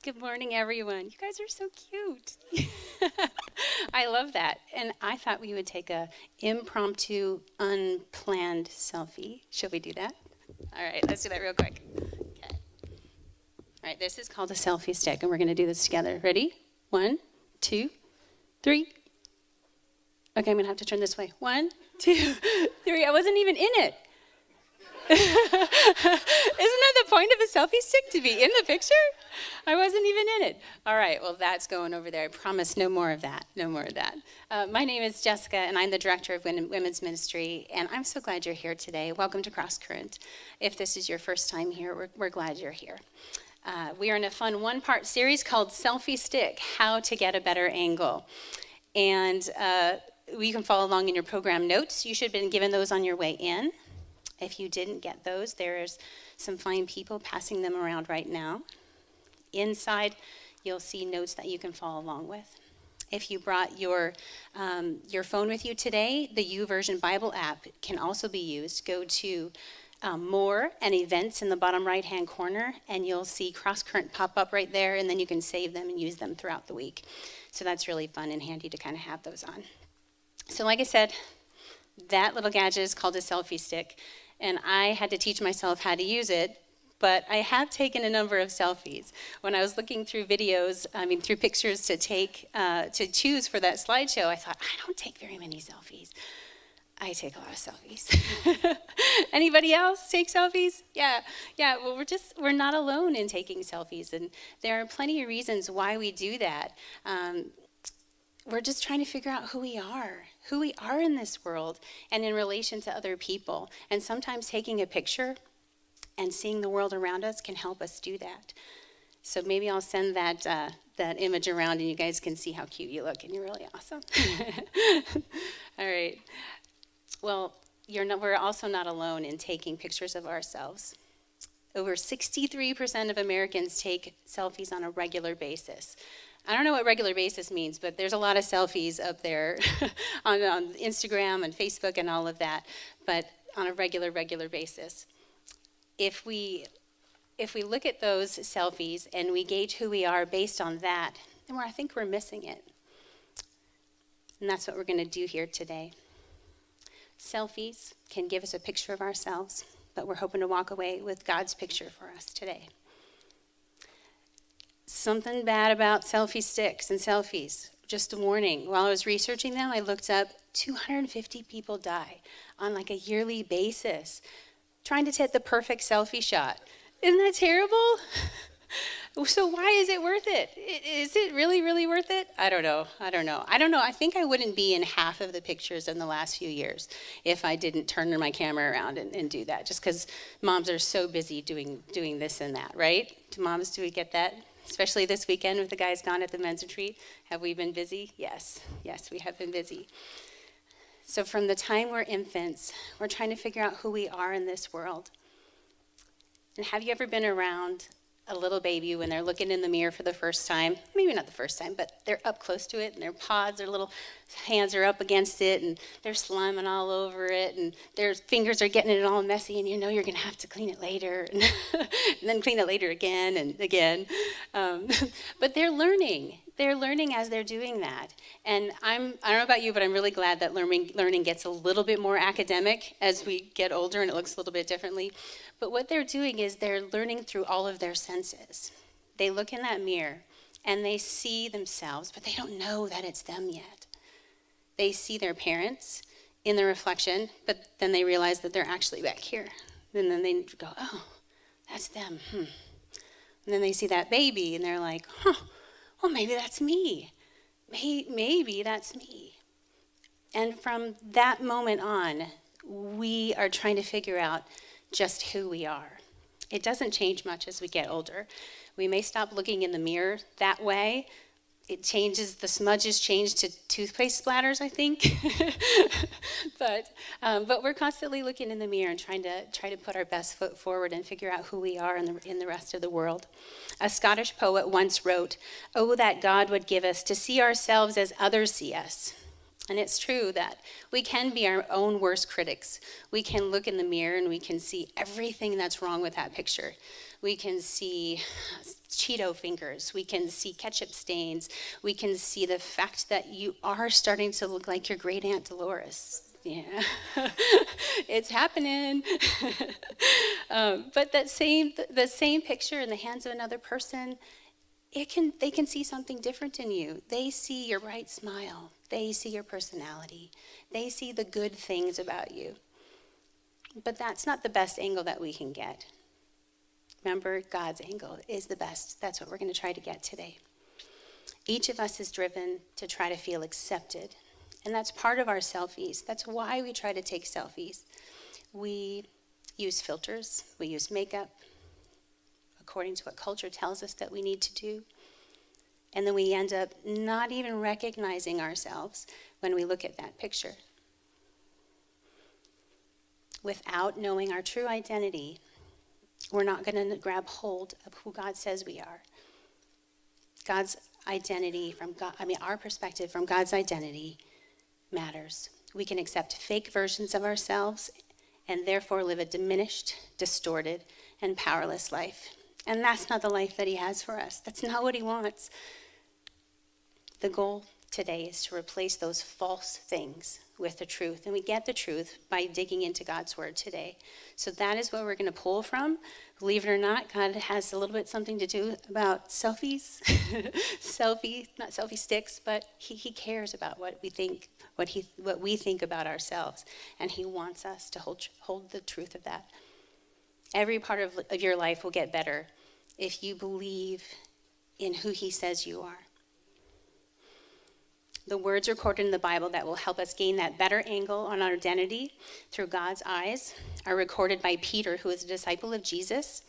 Good morning, everyone. You guys are so cute. I love that. And I thought we would take a impromptu, unplanned selfie. Should we do that? All right, let's do that real quick. Okay. All right, this is called a selfie stick, and we're going to do this together. Ready? 1, 2, 3. Okay, I'm going to have to turn this way. 1, 2, 3. I wasn't even in it. Isn't that the point of a selfie stick, to be in the picture? I wasn't even in it. All right, well, that's going over there. I promise no more of that, no more of that. My name is Jessica, and I'm the director of Women's Ministry, and I'm so glad you're here today. Welcome to Cross Current. If this is your first time here, we're glad you're here. We are in a fun one-part series called Selfie Stick, How to Get a Better Angle. And you can follow along in your program notes. You should have been given those on your way in. If you didn't get those, there's some fine people passing them around right now. Inside, you'll see notes that you can follow along with. If you brought your phone with you today, the YouVersion Bible app can also be used. Go to More and Events in the bottom right-hand corner, and you'll see Cross Current pop up right there, and then you can save them and use them throughout the week. So that's really fun and handy to kind of have those on. So like I said, that little gadget is called a selfie stick. And I had to teach myself how to use it, but I have taken a number of selfies. When I was looking through videos, through pictures to take, to choose for that slideshow, I thought, I don't take very many selfies. I take a lot of selfies. Anybody else take selfies? Yeah, well, we're not alone in taking selfies, and there are plenty of reasons why we do that. We're just trying to figure out who we are in this world and in relation to other people. And sometimes taking a picture and seeing the world around us can help us do that. So maybe I'll send that image around and you guys can see how cute you look, and you're really awesome. All right. Well, we're also not alone in taking pictures of ourselves. Over 63% of Americans take selfies on a regular basis. I don't know what regular basis means, but there's a lot of selfies up there on Instagram and Facebook and all of that, but on a regular basis. If we look at those selfies and we gauge who we are based on that, then I think we're missing it. And that's what we're going to do here today. Selfies can give us a picture of ourselves, but we're hoping to walk away with God's picture for us today. Something bad about selfie sticks and selfies. Just a warning. While I was researching them, I looked up 250 people die on like a yearly basis trying to take the perfect selfie shot. Isn't that terrible? So why is it worth it? Is it really, really worth it? I don't know. I think I wouldn't be in half of the pictures in the last few years if I didn't turn my camera around and do that, just because moms are so busy doing this and that, right? Do we get that? Especially this weekend with the guys gone at the men's retreat. Have we been busy? Yes, we have been busy. So from the time we're infants, we're trying to figure out who we are in this world. And have you ever been around a little baby when they're looking in the mirror for the first time? Maybe not the first time, but they're up close to it, and their paws, their little hands are up against it, and they're sliming all over it, and their fingers are getting it all messy, and you know you're going to have to clean it later, and, and then clean it later again and again. But they're learning. They're learning as they're doing that. And I don't know about you, but I'm really glad that learning gets a little bit more academic as we get older and it looks a little bit differently. But what they're doing is they're learning through all of their senses. They look in that mirror and they see themselves, but they don't know that it's them yet. They see their parents in the reflection, but then they realize that they're actually back here. And then they go, oh, that's them. And then they see that baby and they're like, well, maybe that's me. Maybe that's me. And from that moment on, we are trying to figure out just who we are. It doesn't change much as we get older. We may stop looking in the mirror that way. It changes, the smudges change to toothpaste splatters, I think. But we're constantly looking in the mirror and trying to put our best foot forward and figure out who we are in the rest of the world. A Scottish poet once wrote, "Oh, that God would give us to see ourselves as others see us." And it's true that we can be our own worst critics. We can look in the mirror and we can see everything that's wrong with that picture. We can see Cheeto fingers. We can see ketchup stains. We can see the fact that you are starting to look like your great Aunt Dolores. Yeah, it's happening. But the same picture in the hands of another person, they can see something different in you. They see your bright smile. They see your personality. They see the good things about you. But that's not the best angle that we can get. Remember, God's angle is the best. That's what we're going to try to get today. Each of us is driven to try to feel accepted. And that's part of our selfies. That's why we try to take selfies. We use filters. We use makeup according to what culture tells us that we need to do. And then we end up not even recognizing ourselves when we look at that picture. Without knowing our true identity, we're not going to grab hold of who God says we are. God's identity from God, our perspective from God's identity matters. We can accept fake versions of ourselves and therefore live a diminished, distorted, and powerless life. And that's not the life that he has for us. That's not what he wants. The goal today is to replace those false things with the truth. And we get the truth by digging into God's word today. So that is what we're going to pull from. Believe it or not, God has a little bit something to do about selfies. Not selfie sticks, but he cares about what we think, what we think about ourselves. And he wants us to hold the truth of that. Every part of your life will get better if you believe in who he says you are. The words recorded in the Bible that will help us gain that better angle on our identity through God's eyes are recorded by Peter, who is a disciple of Jesus,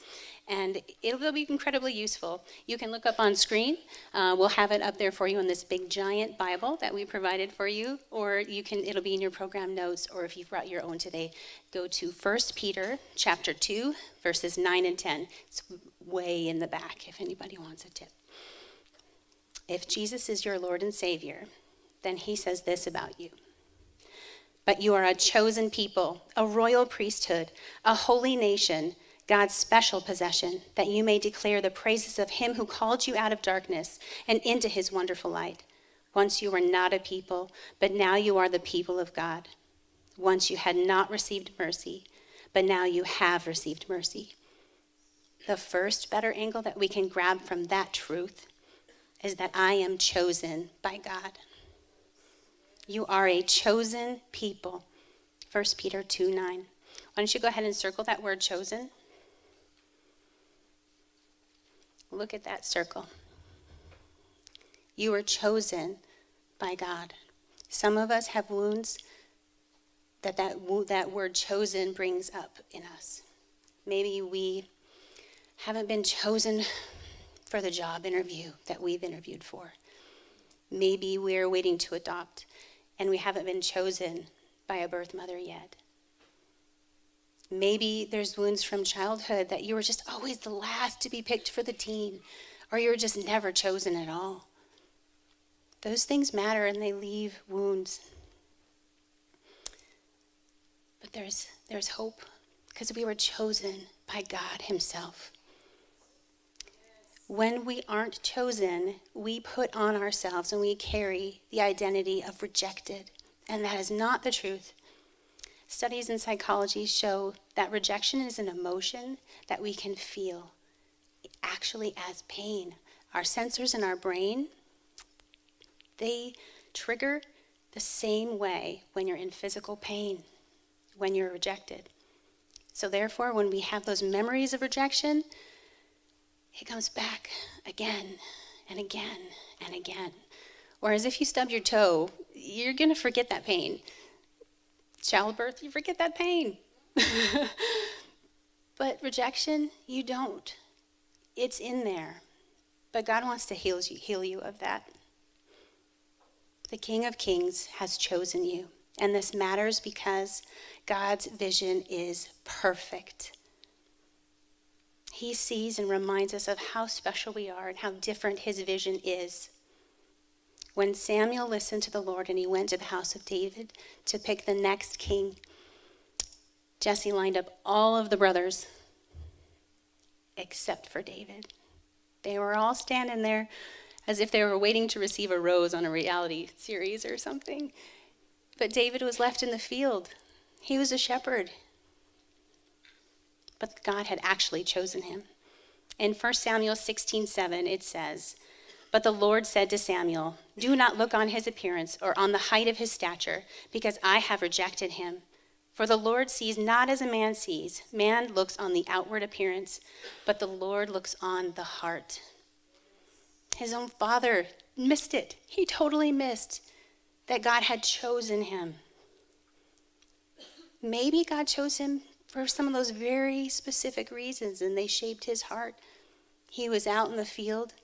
and it'll be incredibly useful. You can look up on screen. We'll have it up there for you in this big giant Bible that we provided for you, or it'll be in your program notes, or if you've brought your own today, go to 1 Peter chapter 2, verses 9 and 10. It's way in the back if anybody wants a tip. If Jesus is your Lord and Savior, then he says this about you. But you are a chosen people, a royal priesthood, a holy nation, God's special possession, that you may declare the praises of him who called you out of darkness and into his wonderful light. Once you were not a people, but now you are the people of God. Once you had not received mercy, but now you have received mercy. The first better angle that we can grab from that truth is that I am chosen by God. You are a chosen people. 1 Peter 2:9. Why don't you go ahead and circle that word chosen? Look at that circle. You are chosen by God. Some of us have wounds that word chosen brings up in us. Maybe we haven't been chosen for the job interview that we've interviewed for. Maybe we're waiting to adopt and we haven't been chosen by a birth mother yet. Maybe there's wounds from childhood that you were just always the last to be picked for the team, or you were just never chosen at all. Those things matter and they leave wounds. But there's hope because we were chosen by God himself. When we aren't chosen, we put on ourselves and we carry the identity of rejected, and that is not the truth. Studies in psychology show that rejection is an emotion that we can feel actually as pain. Our sensors in our brain, they trigger the same way when you're in physical pain, when you're rejected. So therefore, when we have those memories of rejection, it comes back again and again and again. Whereas if you stub your toe, you're going to forget that pain. Childbirth, you forget that pain. But rejection, you don't. It's in there. But God wants to heal you of that. The King of Kings has chosen you. And this matters because God's vision is perfect. He sees and reminds us of how special we are and how different his vision is. When Samuel listened to the Lord and he went to the house of David to pick the next king, Jesse lined up all of the brothers except for David. They were all standing there as if they were waiting to receive a rose on a reality series or something. But David was left in the field. He was a shepherd. But God had actually chosen him. In 1 Samuel 16:7, it says, "But the Lord said to Samuel, 'Do not look on his appearance or on the height of his stature, because I have rejected him. For the Lord sees not as a man sees. Man looks on the outward appearance, but the Lord looks on the heart.'" His own father missed it. He totally missed that God had chosen him. Maybe God chose him for some of those very specific reasons, and they shaped his heart. He was out in the field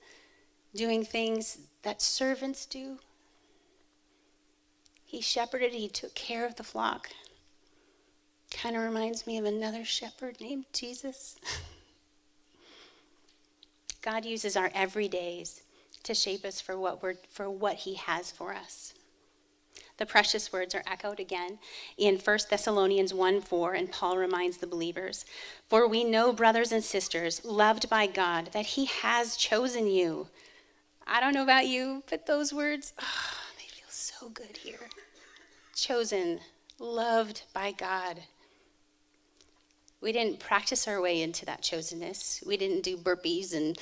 doing things that servants do. He shepherded, he took care of the flock. Kind of reminds me of another shepherd named Jesus. God uses our everydays to shape us for what he has for us. The precious words are echoed again in 1 Thessalonians 1:4, and Paul reminds the believers, "For we know, brothers and sisters, loved by God, that he has chosen you." I don't know about you, but those words, they feel so good here. Chosen, loved by God. We didn't practice our way into that chosenness. We didn't do burpees and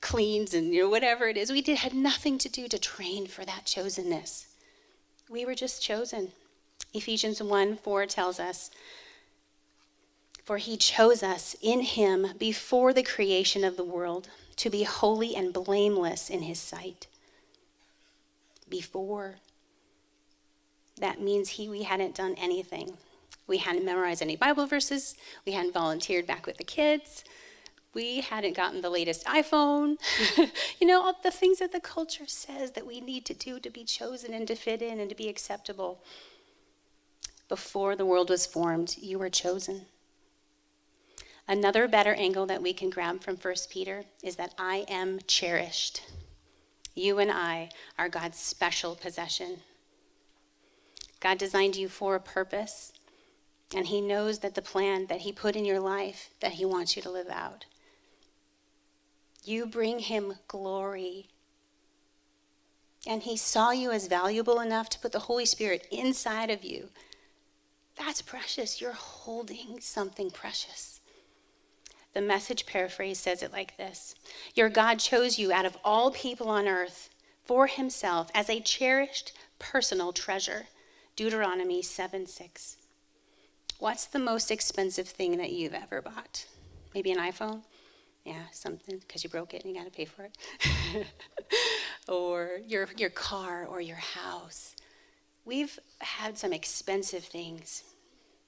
cleans and whatever it is. We had nothing to do to train for that chosenness. We were just chosen. Ephesians 1:4 tells us, "For he chose us in him before the creation of the world to be holy and blameless in his sight." Before. That means we hadn't done anything. We hadn't memorized any Bible verses. We hadn't volunteered back with the kids. We hadn't gotten the latest iPhone. All the things that the culture says that we need to do to be chosen and to fit in and to be acceptable. Before the world was formed, you were chosen. Another better angle that we can grab from 1 Peter is that I am cherished. You and I are God's special possession. God designed you for a purpose, and he knows that the plan that he put in your life that he wants you to live out. You bring him glory. And he saw you as valuable enough to put the Holy Spirit inside of you. That's precious. You're holding something precious. The Message paraphrase says it like this: "Your God chose you out of all people on earth for himself as a cherished personal treasure." Deuteronomy 7:6. What's the most expensive thing that you've ever bought? Maybe an iPhone? Yeah, something, because you broke it and you got to pay for it. Or your car or your house. We've had some expensive things,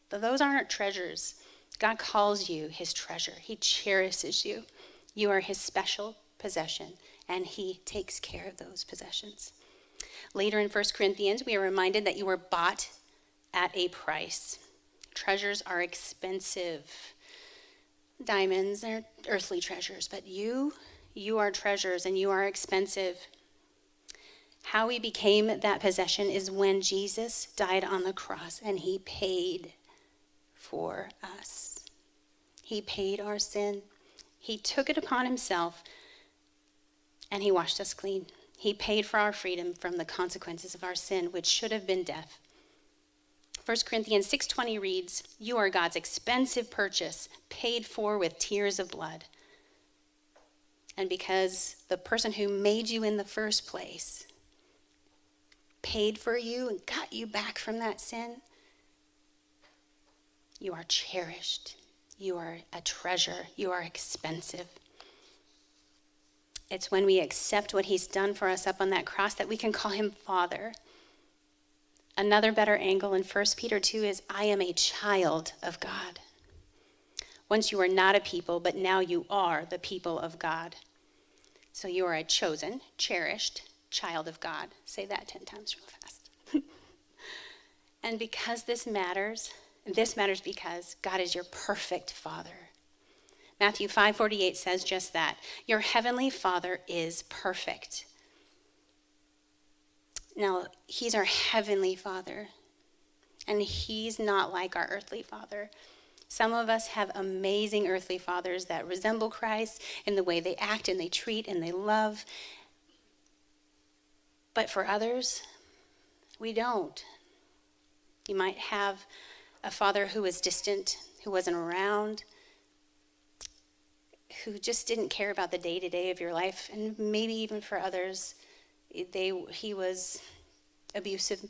but those aren't treasures. God calls you his treasure. He cherishes you. You are his special possession, and he takes care of those possessions. Later in 1 Corinthians, we are reminded that you were bought at a price. Treasures are expensive. Diamonds, they're earthly treasures, but you are treasures and you are expensive. How we became that possession is when Jesus died on the cross and he paid for us. He paid our sin. He took it upon himself and he washed us clean. He paid for our freedom from the consequences of our sin, which should have been death. 1 Corinthians 6:20 reads, "You are God's expensive purchase, paid for with tears of blood." And because the person who made you in the first place paid for you and got you back from that sin, you are cherished. You are a treasure. You are expensive. It's when we accept what he's done for us up on that cross that we can call him Father. Another better angle in 1 Peter 2 is, I am a child of God. Once you were not a people, but now you are the people of God. So you are a chosen, cherished child of God. Say that 10 times real fast. And because this matters because God is your perfect Father. Matthew 5:48 says just that. Your heavenly Father is perfect. Now, he's our heavenly Father, and he's not like our earthly father. Some of us have amazing earthly fathers that resemble Christ in the way they act and they treat and they love. But for others, we don't. You might have a father who was distant, who wasn't around, who just didn't care about the day-to-day of your life. And maybe even for others, he was abusive.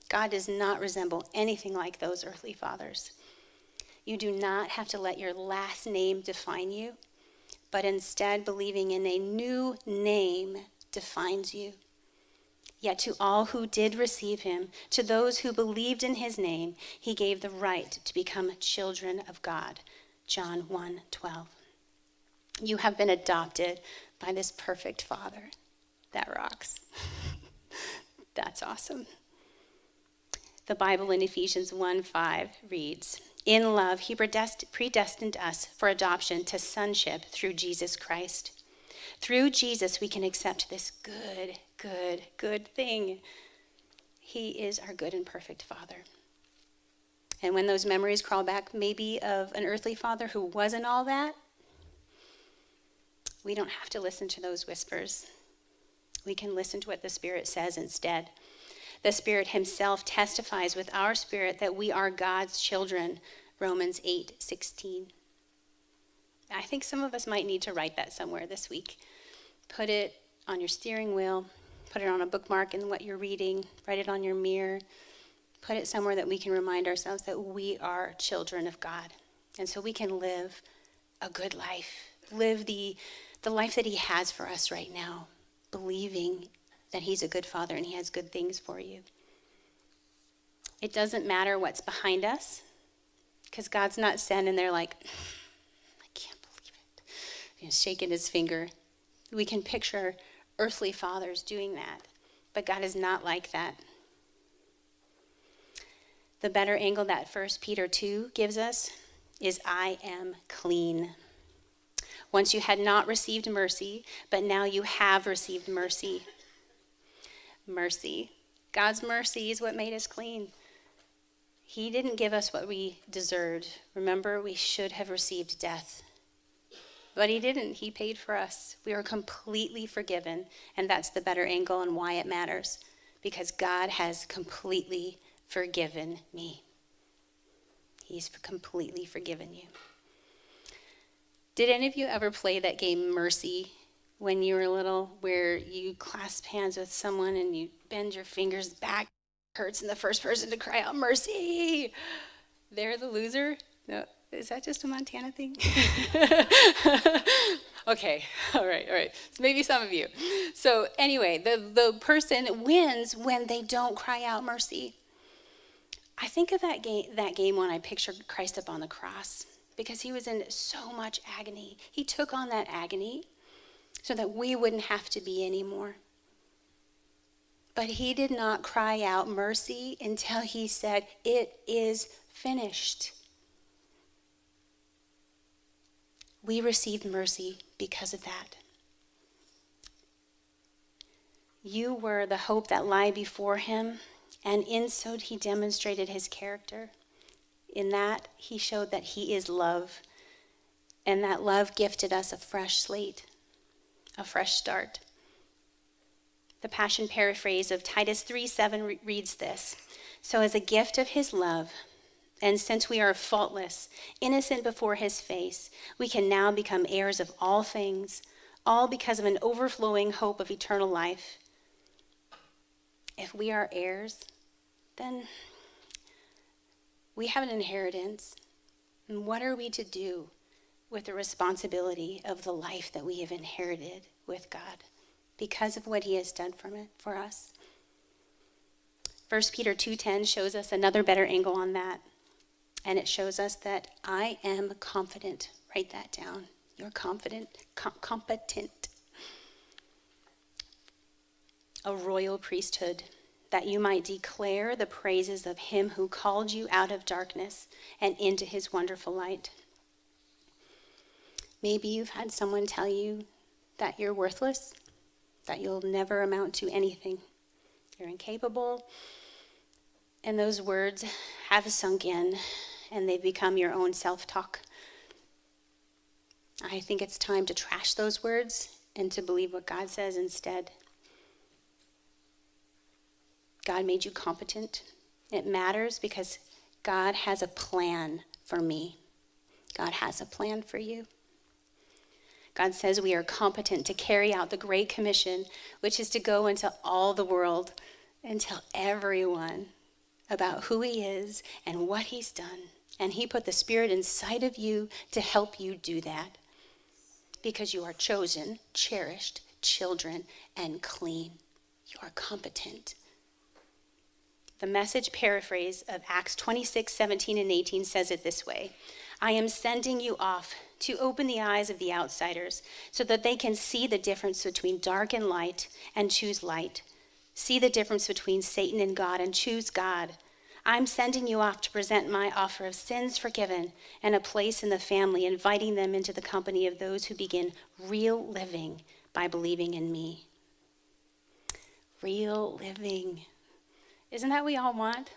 God does not resemble anything like those earthly fathers. You do not have to let your last name define you, but instead believing in a new name defines you. Yet to all who did receive him, to those who believed in his name, he gave the right to become children of God. John 1:12. You have been adopted by this perfect Father. That rocks. That's awesome. The Bible in Ephesians 1:5 reads, "In love, he predestined us for adoption to sonship through Jesus Christ." Through Jesus, we can accept this good thing. He is our good and perfect Father. And when those memories crawl back, maybe of an earthly father who wasn't all that, we don't have to listen to those whispers. We can listen to what the Spirit says instead. The Spirit himself testifies with our spirit that we are God's children, Romans 8:16. I think some of us might need to write that somewhere this week. Put it on your steering wheel, put it on a bookmark in what you're reading, write it on your mirror, put it somewhere that we can remind ourselves that we are children of God. And so we can live a good life, live the life that he has for us right now, believing that he's a good Father and he has good things for you. It doesn't matter what's behind us, because God's not standing there like, I can't believe it, shaking his finger. We can picture earthly fathers doing that, but God is not like that. The better angle that 1 Peter 2 gives us is, I am clean. Once you had not received mercy, but now you have received mercy. Mercy. God's mercy is what made us clean. He didn't give us what we deserved. Remember, we should have received death. But he didn't. He paid for us. We are completely forgiven. And that's the better angle and why it matters. Because God has completely forgiven me. He's completely forgiven you. Did any of you ever play that game Mercy when you were little, where you clasp hands with someone and you bend your fingers back? It hurts, and the first person to cry out, mercy! They're the loser? No, is that just a Montana thing? Okay, all right. So maybe some of you. So anyway, the person wins when they don't cry out mercy. I think of that game when I pictured Christ up on the cross, because he was in so much agony. He took on that agony so that we wouldn't have to be anymore. But he did not cry out mercy until he said, it is finished. We received mercy because of that. You were the hope that lay before him, and in so he demonstrated his character. In that, he showed that he is love, and that love gifted us a fresh slate, a fresh start. The Passion paraphrase of Titus 3:7 reads this: so as a gift of his love, and since we are faultless, innocent before his face, we can now become heirs of all things, all because of an overflowing hope of eternal life. If we are heirs, then we have an inheritance. And what are we to do with the responsibility of the life that we have inherited with God because of what he has done for us? 1 Peter 2:10 shows us another better angle on that. And it shows us that I am confident. Write that down. You're confident, competent. A royal priesthood, that you might declare the praises of him who called you out of darkness and into his wonderful light. Maybe you've had someone tell you that you're worthless, that you'll never amount to anything. You're incapable. And those words have sunk in, and they've become your own self-talk. I think it's time to trash those words and to believe what God says instead. God made you competent. It matters because God has a plan for me. God has a plan for you. God says we are competent to carry out the Great Commission, which is to go into all the world and tell everyone about who he is and what he's done. And he put the Spirit inside of you to help you do that. Because you are chosen, cherished, children, and clean. You are competent. The Message paraphrase of Acts 26:17 and 18 says it this way: I am sending you off to open the eyes of the outsiders so that they can see the difference between dark and light and choose light. See the difference between Satan and God and choose God. I'm sending you off to present my offer of sins forgiven and a place in the family, inviting them into the company of those who begin real living by believing in me. Real living. Isn't that what we all want?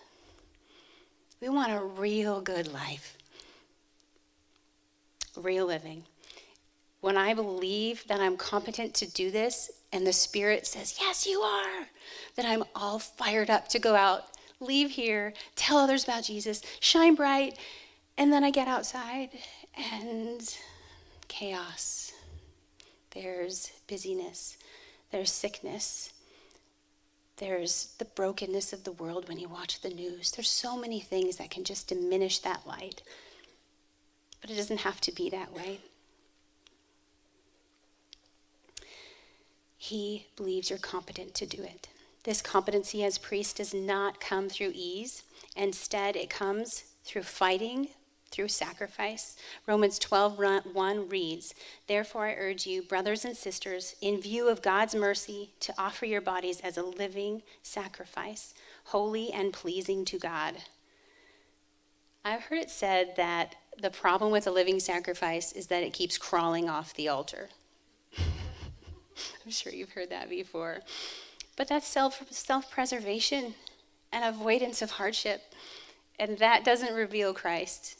We want a real good life. Real living. When I believe that I'm competent to do this and the Spirit says, yes, you are, then I'm all fired up to go out, leave here, tell others about Jesus, shine bright, and then I get outside and chaos. There's busyness. There's sickness. There's the brokenness of the world when you watch the news. There's so many things that can just diminish that light. But it doesn't have to be that way. He believes you're competent to do it. This competency as priest does not come through ease. Instead, it comes through fighting, through sacrifice. Romans 12:1 reads, therefore I urge you, brothers and sisters, in view of God's mercy, to offer your bodies as a living sacrifice, holy and pleasing to God. I've heard it said that the problem with a living sacrifice is that it keeps crawling off the altar. I'm sure you've heard that before. But that's self-preservation and avoidance of hardship. And that doesn't reveal Christ.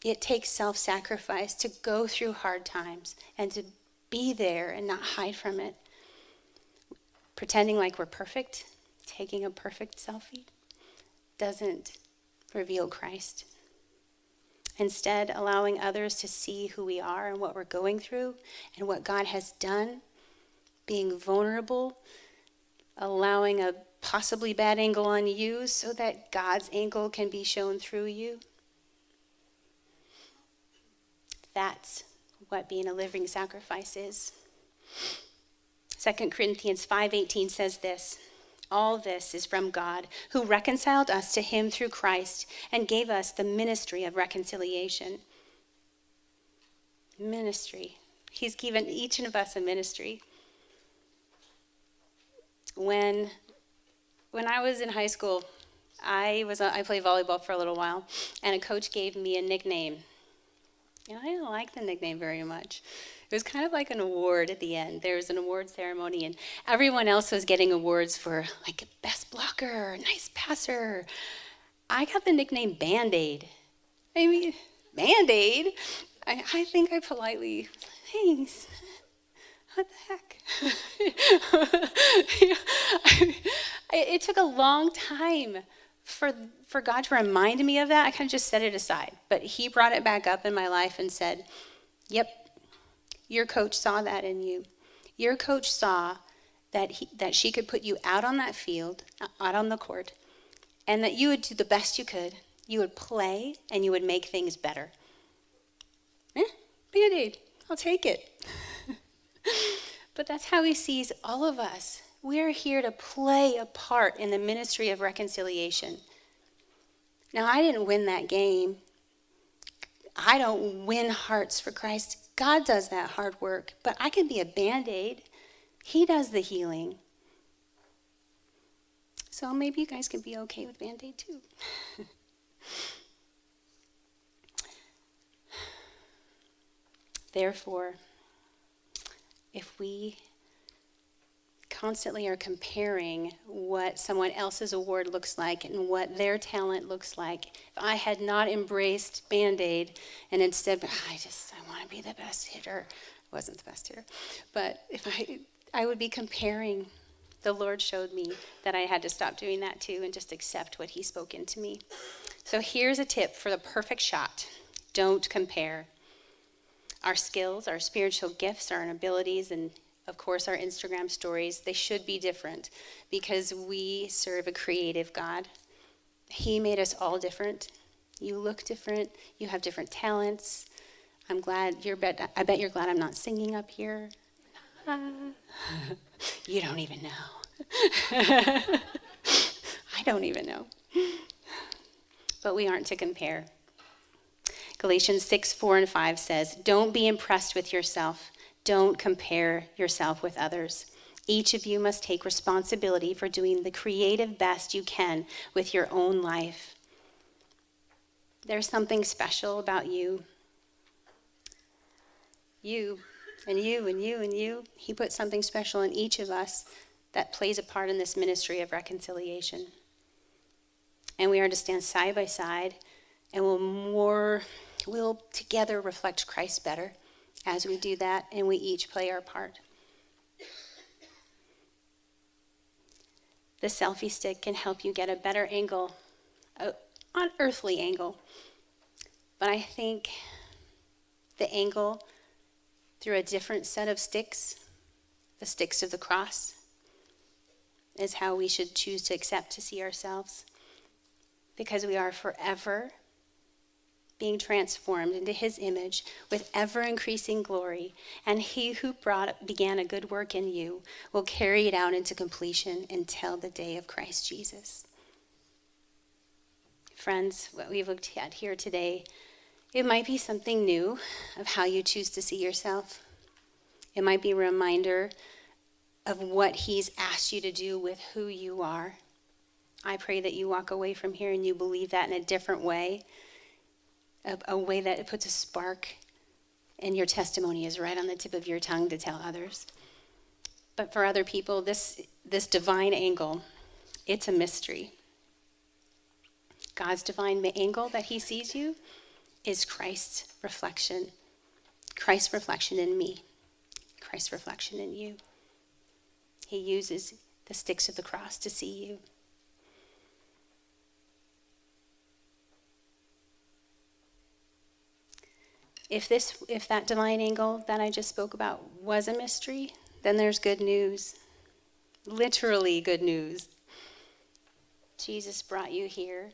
It takes self-sacrifice to go through hard times and to be there and not hide from it. Pretending like we're perfect, taking a perfect selfie, doesn't reveal Christ. Instead, allowing others to see who we are and what we're going through and what God has done, being vulnerable, allowing a possibly bad angle on you so that God's angle can be shown through you. That's what being a living sacrifice is. 2 Corinthians 5:18 says this, all this is from God, who reconciled us to him through Christ and gave us the ministry of reconciliation. Ministry. He's given each of us a ministry. When I was in high school, I played volleyball for a little while, and a coach gave me a nickname. And I didn't like the nickname very much. It was kind of like an award at the end. There was an award ceremony, and everyone else was getting awards for like best blocker, nice passer. I got the nickname Band-Aid. I mean, Band-Aid? I think I politely, thanks. What the heck? It took a long time for God to remind me of that. I kind of just set it aside. But he brought it back up in my life and said, yep, your coach saw that in you. Your coach saw that she could put you out on that field, out on the court, and that you would do the best you could. You would play, and you would make things better. Band-Aid, I'll take it. But that's how he sees all of us. We're here to play a part in the ministry of reconciliation. Now, I didn't win that game. I don't win hearts for Christ. God does that hard work, but I can be a Band-Aid. He does the healing. So maybe you guys can be okay with Band-Aid too. Therefore, if we constantly are comparing what someone else's award looks like and what their talent looks like. If I had not embraced Band-Aid and instead, I want to be the best hitter. I wasn't the best hitter. But if I would be comparing. The Lord showed me that I had to stop doing that too and just accept what he spoke into me. So here's a tip for the perfect shot. Don't compare. Our skills, our spiritual gifts, our abilities, and of course our Instagram stories, they should be different because we serve a creative God. He made us all different. You look different. You have different talents. I bet you're glad I'm not singing up here. You don't even know. I don't even know. But we aren't to compare. Galatians 6:4-5 says, "Don't be impressed with yourself. Don't compare yourself with others. Each of you must take responsibility for doing the creative best you can with your own life." There's something special about you. You and you and you and you. He put something special in each of us that plays a part in this ministry of reconciliation. And we are to stand side by side, and we'll together reflect Christ better as we do that, and we each play our part. The selfie stick can help you get a better angle, an earthly angle. But I think the angle through a different set of sticks, the sticks of the cross, is how we should choose to accept to see ourselves, because we are forever being transformed into his image with ever-increasing glory, and he who began a good work in you will carry it out into completion until the day of Christ Jesus. Friends, what we've looked at here today, it might be something new of how you choose to see yourself. It might be a reminder of what he's asked you to do with who you are. I pray that you walk away from here and you believe that in a different way, a way that it puts a spark and your testimony is right on the tip of your tongue to tell others. But for other people, this divine angle, it's a mystery. God's divine angle that he sees you is Christ's reflection in me, Christ's reflection in you. He uses the sticks of the cross to see you. If that divine angle that I just spoke about was a mystery, then there's good news. Literally good news. Jesus brought you here,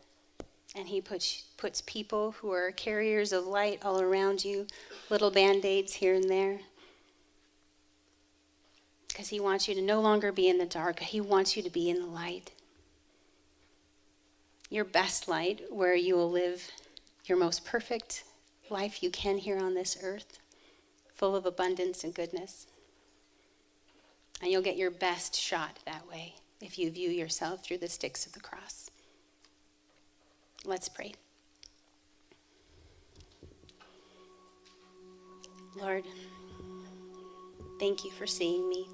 and he puts people who are carriers of light all around you, little Band-Aids here and there. Because he wants you to no longer be in the dark. He wants you to be in the light. Your best light, where you will live your most perfect life you can here on this earth, full of abundance and goodness. And you'll get your best shot that way if you view yourself through the sticks of the cross. Let's pray. Lord, thank you for seeing me,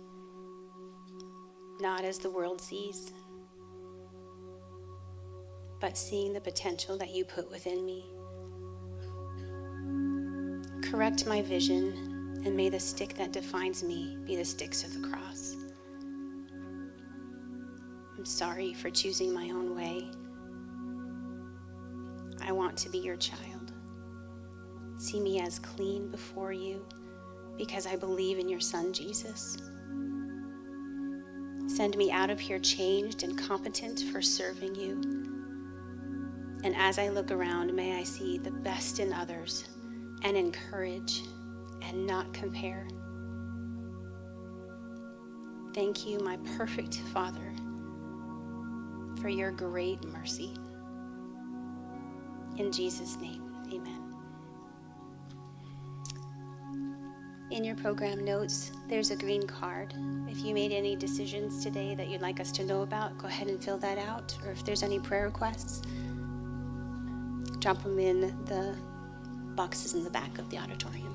not as the world sees, but seeing the potential that you put within me. Correct my vision, and may the stick that defines me be the sticks of the cross. I'm sorry for choosing my own way. I want to be your child. See me as clean before you because I believe in your Son, Jesus. Send me out of here changed and competent for serving you. And as I look around, may I see the best in others and encourage and not compare. Thank you, my perfect Father, for your great mercy. In Jesus' name, amen. In your program notes, there's a green card. If you made any decisions today that you'd like us to know about, go ahead and fill that out. Or if there's any prayer requests, drop them in the boxes in the back of the auditorium.